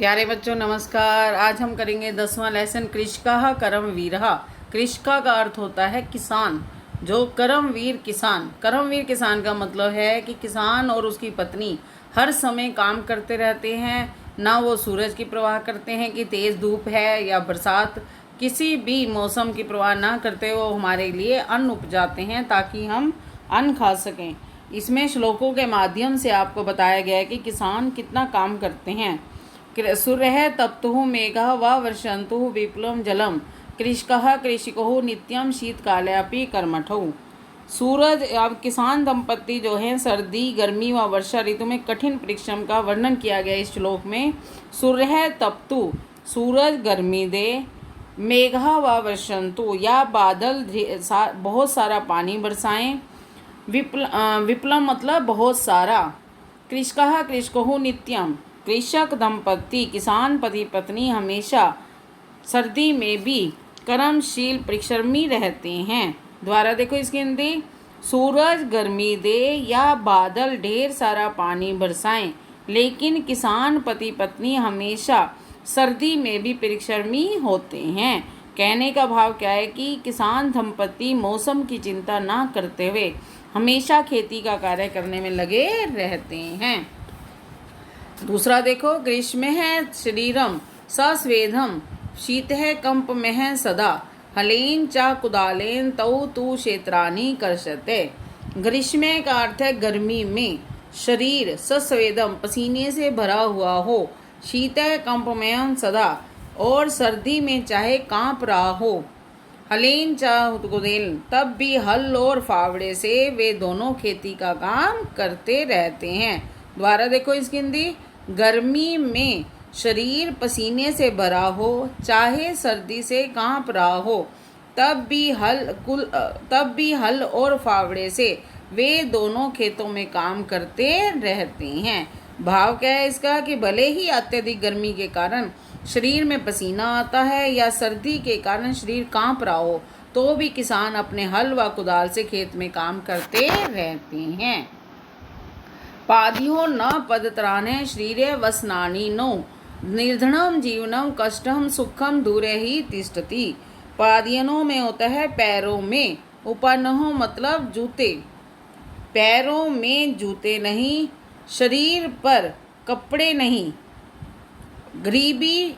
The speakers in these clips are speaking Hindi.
प्यारे बच्चों नमस्कार। आज हम करेंगे 10वां लेसन कृषकः कर्मवीरः। कृषका का अर्थ होता है किसान। जो कर्मवीर किसान का मतलब है कि किसान और उसकी पत्नी हर समय काम करते रहते हैं। ना वो सूरज की परवाह करते हैं कि तेज़ धूप है या बरसात, किसी भी मौसम की परवाह ना करते वो हमारे लिए अन्न उपजाते हैं ताकि हम अन्न खा सकें। इसमें श्लोकों के माध्यम से आपको बताया गया है कि किसान कितना काम करते हैं। सूर्य तप्तुः मेघः व वर्षन्तु विपुलं जलम कृषकः कृषिको नित्यम शीतकालेऽपि कर्मठौ। सूरज अब किसान दंपत्ति जो हैं सर्दी गर्मी व वर्षा ऋतु में कठिन परिश्रम का वर्णन किया गया इस श्लोक में। सूर्य तप्तु सूरज गर्मी दे, मेघः व वर्षन्तु या बादल बहुत सारा पानी बरसाएं, विप्लम मतलब बहुत सारा, कृषकः कृषको नित्यम कृषक दंपत्ति किसान पति पत्नी हमेशा सर्दी में भी कर्मशील परिश्रमी रहते हैं। दोबारा देखो इसकी हिंदी। सूरज गर्मी दे या बादल ढेर सारा पानी बरसाएं, लेकिन किसान पति पत्नी हमेशा सर्दी में भी परिश्रमी होते हैं। कहने का भाव क्या है कि किसान दंपत्ति मौसम की चिंता ना करते हुए हमेशा खेती का कार्य करने में लगे रहते हैं। दूसरा देखो। ग्रीष्म है शरीरम सस्वेदम शीत है कंप में है सदा हलेन चा कुदालेन तौ तु क्षेत्रानी कर्षते। ग्रीष्म का अर्थ है गर्मी में, शरीर सस्वेदम पसीने से भरा हुआ हो, शीत है कंप में सदा और सर्दी में चाहे कांप रहा हो, हलेन चा कुदेल तब भी हल और फावड़े से वे दोनों खेती का काम करते रहते हैं। दोबारा देखो इसकी हिंदी। गर्मी में शरीर पसीने से भरा हो, चाहे सर्दी से कांप रहा हो, तब भी हल और फावड़े से वे दोनों खेतों में काम करते रहते हैं। भाव क्या है इसका कि भले ही अत्यधिक गर्मी के कारण शरीर में पसीना आता है या सर्दी के कारण शरीर कांप रहा हो, तो भी किसान अपने हल व कुदाल से खेत में काम करते रहते हैं। पादियो न पदत्राणे शरीरे वसनानि नो निर्धनम जीवनम कष्टम सुखम दूरे ही तिष्ठति। पादियनों में होता है पैरों में, उपनहो मतलब जूते, पैरों में जूते नहीं, शरीर पर कपड़े नहीं, गरीबी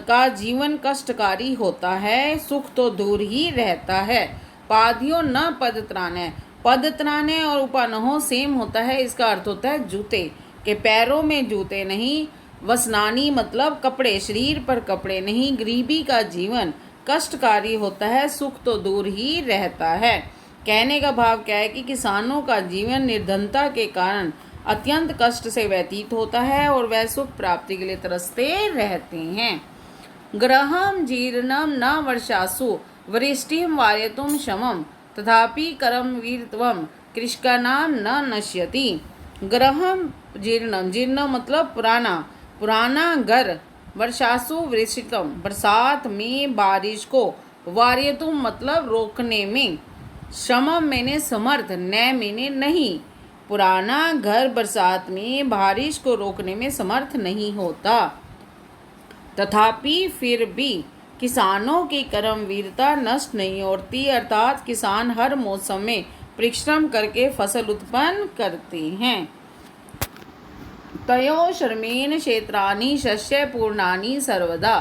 का जीवन कष्टकारी होता है, सुख तो दूर ही रहता है। पादियो न पदत्राणे, पदत्राणे और उपनहो सेम होता है, इसका अर्थ होता है जूते, के पैरों में जूते नहीं, वसनानी मतलब कपड़े, शरीर पर कपड़े नहीं, गरीबी का जीवन कष्टकारी होता है, सुख तो दूर ही रहता है। कहने का भाव क्या है कि किसानों का जीवन निर्धनता के कारण अत्यंत कष्ट से व्यतीत होता है और वह सुख प्राप्ति के लिए तरसते रहते हैं। ग्रहम जीर्णम न वर्षासु वरिष्ठिम वार्यतुम शमम तथापि कर्मवीरत्वम कृषकानाम न नश्यति। ग्रहम जीर्णम, जीर्ण मतलब पुराना घर, वर्षासु वृष्टितम बरसात में बारिश को, वार्यतुम मतलब रोकने में, शमम मैंने समर्थ, न मैंने नहीं, पुराना घर बरसात में बारिश को रोकने में समर्थ नहीं होता। तथापि फिर भी किसानों की कर्मवीरता नष्ट नहीं होती, अर्थात किसान हर मौसम में परिश्रम करके फसल उत्पन्न करते हैं। तयो शर्मेण क्षेत्राणि शस्य पूर्णानि सर्वदा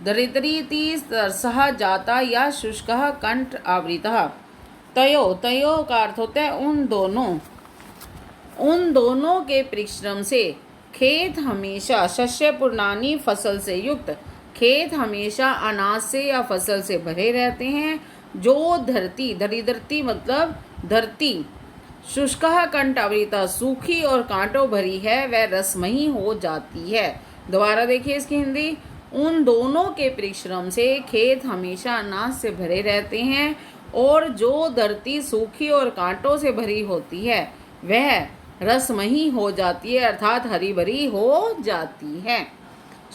दरिद्रीति तरसः जाता या शुष्कः कंठ आवृतः। तयो का अर्थ होता है उन दोनों के परिश्रम से खेत हमेशा, शस्य पूर्णानि फसल से युक्त, खेत हमेशा अनाज से या फसल से भरे रहते हैं। जो धरती मतलब धरती, शुष्कः कंठावृता सूखी और कांटों भरी है, वह रसमयी हो जाती है। दोबारा देखिए इसकी हिंदी। उन दोनों के परिश्रम से खेत हमेशा अनाज से भरे रहते हैं और जो धरती सूखी और कांटों से भरी होती है वह रसमयी हो जाती है, अर्थात हरी भरी हो जाती है।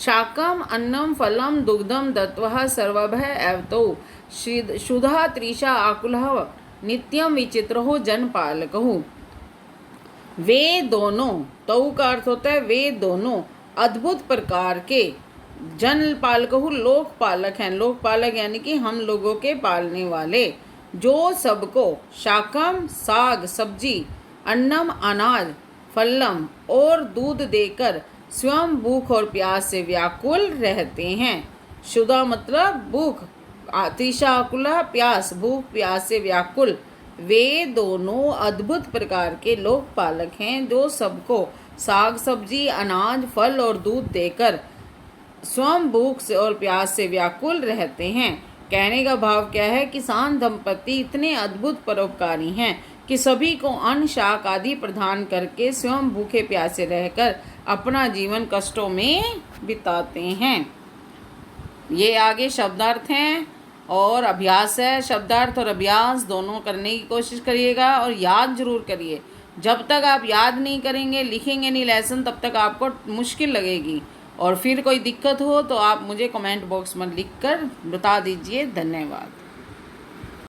शाकम अन्नम फलम दुग्धम दत्वः सर्वभः एवतो शुधा त्रिषा आकुलः नित्यम विचित्रो जनपालकहु। वे दोनों, तौ का अर्थ होता है वे दोनों, अद्भुत प्रकार के। जन पालकहु लोकपालक हैं, लोकपालक यानी कि हम लोगों के पालने वाले, जो सबको शाकम साग सब्जी, अन्नम अनाज, फल्लम और दूध देकर स्वयं भूख और प्यास से व्याकुल रहते हैं। शुदा मतलब भूख, अतिशाकुला प्यास, भूख प्यास से व्याकुल। वे दोनों अद्भुत प्रकार के लोकपालक हैं जो सबको साग सब्जी, अनाज, फल और दूध देकर स्वयं भूख से और प्यास से व्याकुल रहते हैं। कहने का भाव क्या है, किसान दंपति इतने अद्भुत परोपकारी हैं कि सभी को अन्न शाक आदि प्रदान करके स्वयं भूखे प्यासे रहकर अपना जीवन कष्टों में बिताते हैं। ये आगे शब्दार्थ हैं और अभ्यास है। शब्दार्थ और अभ्यास दोनों करने की कोशिश करिएगा और याद जरूर करिए। जब तक आप याद नहीं करेंगे, लिखेंगे नहीं लेसन, तब तक आपको मुश्किल लगेगी। और फिर कोई दिक्कत हो तो आप मुझे कमेंट बॉक्स में लिखकर बता दीजिए। धन्यवाद।